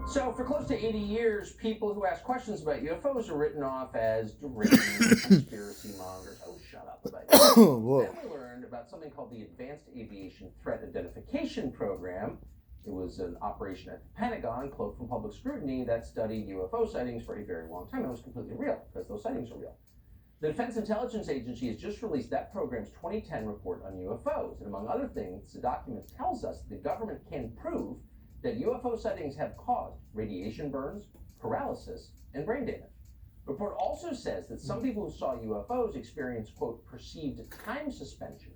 So, for close to 80 years, people who ask questions about UFOs are written off as deranged conspiracy mongers. Oh, shut up about UFOs. Then we learned about something called the Advanced Aviation Threat Identification Program. It was an operation at the Pentagon, cloaked from public scrutiny, that studied UFO sightings for a very long time. It was completely real, because those sightings are real. The Defense Intelligence Agency has just released that program's 2010 report on UFOs. And among other things, the document tells us the government can prove that UFO sightings have caused radiation burns, paralysis, and brain damage. The report also says that some people who saw UFOs experienced, quote, perceived time suspension.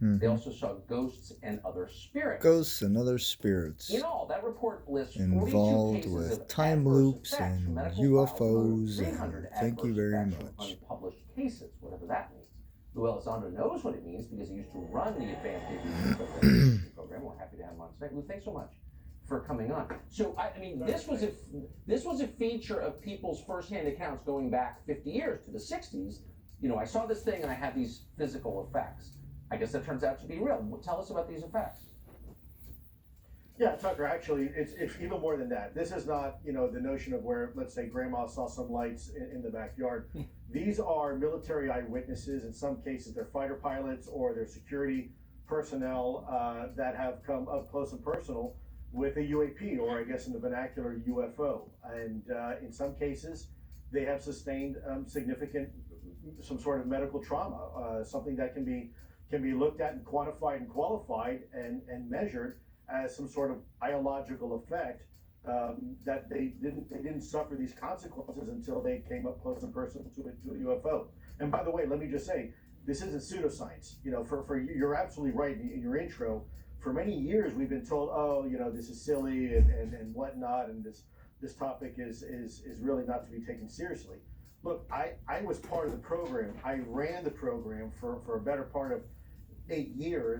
They also saw ghosts and other spirits. Ghosts and other spirits. In all, that report lists Involved 42 cases with of time adverse loops effects and from medical UFOs. files, 300 Thank you adverse very effects from much. unpublished cases, whatever that means. Lou Elizondo knows what it means because he used to run the Advanced Aviation Threat Program. We're happy to have him on tonight. Lou, thanks so much for coming on. So, I mean, this was a feature of people's firsthand accounts going back 50 years to the 60s. You know, I saw this thing and I had these physical effects. I guess that turns out to be real. Tell us about these effects. Yeah, Tucker, actually, it's even more than that. This is not, you know, the notion of where, let's say, grandma saw some lights in the backyard. These are military eyewitnesses. In some cases, they're fighter pilots or they're security personnel that have come up close and personal with a UAP, or I guess in the vernacular, UFO. And in some cases, they have sustained significant, some sort of medical trauma, something that can be looked at and quantified and qualified and measured as some sort of biological effect, that they didn't suffer these consequences until they came up close and personal to a UFO. And by the way, let me just say, this isn't pseudoscience. You know, for you're absolutely right in your intro. For many years, we've been told, oh, you know, this is silly and whatnot, and this topic is really not to be taken seriously. Look, I was part of the program. I ran the program for a better part of 8 years.